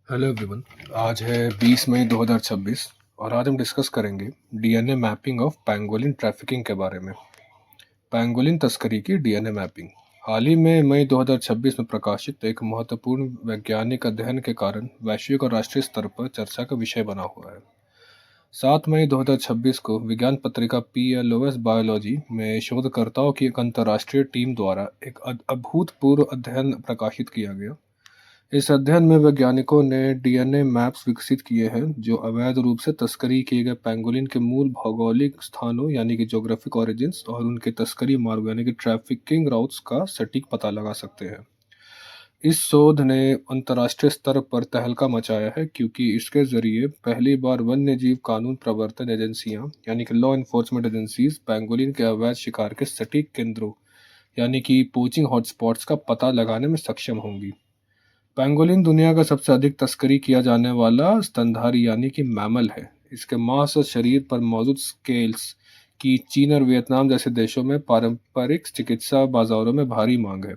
Hello everyone. आज है 20 मई 2026 और आज हम डिस्कस करेंगे DNA mapping of pangolin trafficking के बारे में। पैंगोलिन तस्करी की डीएनए मैपिंग हाल ही में मई 2026 में प्रकाशित एक महत्वपूर्ण वैज्ञानिक अध्ययन के कारण वैश्विक और राष्ट्रीय स्तर पर चर्चा का विषय बना हुआ है। 7 मई 2026 को विज्ञान पत्रिका PLOS बायोलॉजी में शोधकर्ताओं की एक अंतर्राष्ट्रीय टीम द्वारा एक अभूतपूर्व अध्ययन प्रकाशित किया गया। इस अध्ययन में वैज्ञानिकों ने डीएनए मैप्स विकसित किए हैं जो अवैध रूप से तस्करी किए गए पैंगोलिन के मूल भौगोलिक स्थानों यानी कि ज्योग्राफिक ऑरिजिन्स और उनके तस्करी मार्ग यानी कि ट्रैफिकिंग राउट्स का सटीक पता लगा सकते हैं। इस शोध ने अंतर्राष्ट्रीय स्तर पर तहलका मचाया है क्योंकि इसके जरिए पहली बार वन्य जीव कानून प्रवर्तन एजेंसियां यानी कि लॉ इन्फोर्समेंट एजेंसीज पैंगोलिन के अवैध शिकार के सटीक केंद्रों यानी कि पोचिंग हॉटस्पॉट्स का पता लगाने में सक्षम होंगी। पैंगोलिन दुनिया का सबसे अधिक तस्करी किया जाने वाला स्तनधारी यानी कि मैमल है। इसके मांस और शरीर पर मौजूद स्केल्स की चीन और वियतनाम जैसे देशों में पारंपरिक चिकित्सा बाजारों में भारी मांग है।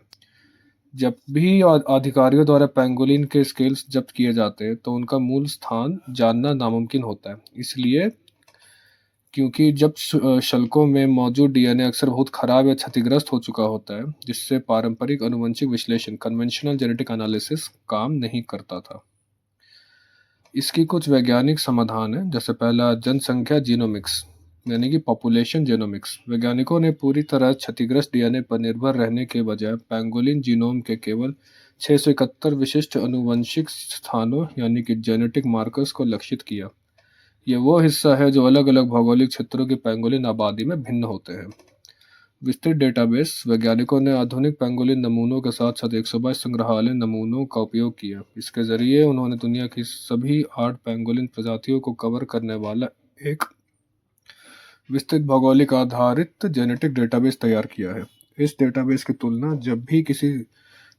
जब भी अधिकारियों द्वारा पैंगोलिन के स्केल्स जब्त किए जाते हैं तो उनका मूल स्थान जानना नामुमकिन होता है, इसलिए क्योंकि जब शल्कों में मौजूद डीएनए अक्सर बहुत खराब या क्षतिग्रस्त हो चुका होता है, जिससे पारंपरिक आनुवंशिक विश्लेषण कन्वेंशनल जेनेटिक एनालिसिस काम नहीं करता था। इसकी कुछ वैज्ञानिक समाधान है, जैसे पहला जनसंख्या जीनोमिक्स यानी कि पॉपुलेशन जीनोमिक्स। वैज्ञानिकों ने पूरी तरह क्षतिग्रस्त डीएनए पर निर्भर रहने के बजाय पैंगोलिन जीनोम के केवल 671 विशिष्ट आनुवंशिक स्थानों यानी कि जेनेटिक मार्कर्स को लक्षित किया। ये वो हिस्सा है जो अलग अलग भौगोलिक क्षेत्रों की पैंगोलिन आबादी में भिन्न होते हैं। विस्तृत डेटाबेस वैज्ञानिकों ने आधुनिक पैंगोलिन नमूनों के साथ साथ 122 संग्रहालय नमूनों का उपयोग किया। इसके जरिए उन्होंने दुनिया की सभी 8 पैंगोलिन प्रजातियों को कवर करने वाला एक विस्तृत भौगोलिक आधारित जेनेटिक डेटाबेस तैयार किया है। इस डेटाबेस की तुलना जब भी किसी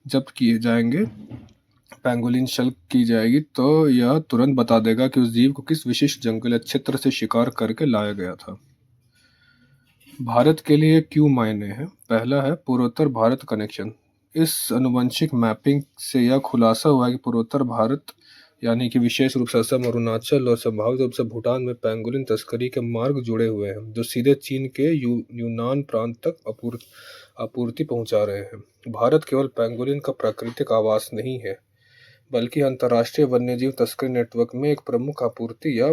जब्त किए जाएंगे पैंगोलिन शल्क की जाएगी तो यह तुरंत बता देगा कि उस जीव को किस विशिष्ट जंगल या क्षेत्र से शिकार करके लाया गया था। भारत के लिए क्यों मायने हैं? पहला है पूर्वोत्तर भारत कनेक्शन। इस आनुवंशिक मैपिंग से यह खुलासा हुआ है कि पूर्वोत्तर भारत यानी कि विशेष रूप से असम, अरुणाचल और संभावित रूप से भूटान में पैंगोलिन तस्करी के मार्ग जुड़े हुए हैं जो सीधे चीन के यूनान प्रांत तक आपूर्ति पहुंचा रहे हैं। भारत केवल पैंगोलिन का प्राकृतिक आवास नहीं है बल्कि अंतर्राष्ट्रीय वन्यजीव तस्करी नेटवर्क में एक प्रमुख आपूर्ति या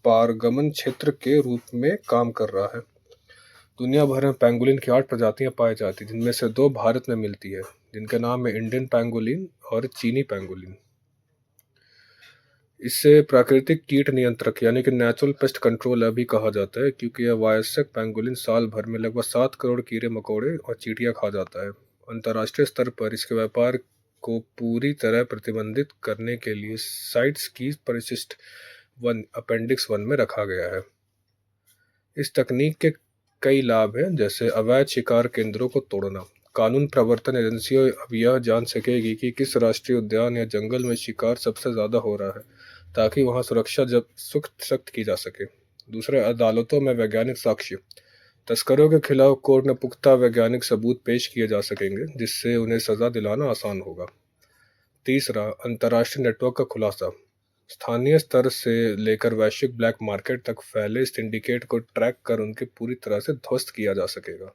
पारगमन क्षेत्र के रूप में काम कर रहा है। दुनिया भर में पैंगोलिन की 8 प्रजातियां पाई जाती हैं, जिनमें से 2 भारत में मिलती है, जिनके नाम है इंडियन पैंगोलिन और चीनी पैंगोलिन। इसे प्राकृतिक कीट नियंत्रक यानी कि नेचुरल पेस्ट कंट्रोल भी कहा जाता है क्योंकि यह वयस्क पैंगोलिन साल भर में लगभग 7 करोड़ कीड़े मकोड़े और चींटियां खा जाता है। अंतर्राष्ट्रीय स्तर पर इसके व्यापार को पूरी तरह प्रतिबंधित करने के लिए साइट्स की परिशिष्ट 1 अपेंडिक्स 1 में रखा गया है। इस तकनीक के कई लाभ हैं, जैसे अवैध शिकार केंद्रों को तोड़ना। कानून प्रवर्तन एजेंसियां अब यह जान सकेगी कि किस राष्ट्रीय उद्यान या जंगल में शिकार सबसे ज़्यादा हो रहा है, ताकि वहां सुरक्षा जब सख्त की जा सके। दूसरे, अदालतों में वैज्ञानिक साक्ष्य। तस्करों के खिलाफ कोर्ट में पुख्ता वैज्ञानिक सबूत पेश किए जा सकेंगे, जिससे उन्हें सज़ा दिलाना आसान होगा। तीसरा, अंतर्राष्ट्रीय नेटवर्क का खुलासा। स्थानीय स्तर से लेकर वैश्विक ब्लैक मार्केट तक फैले सिंडिकेट को ट्रैक कर उनके पूरी तरह से ध्वस्त किया जा सकेगा।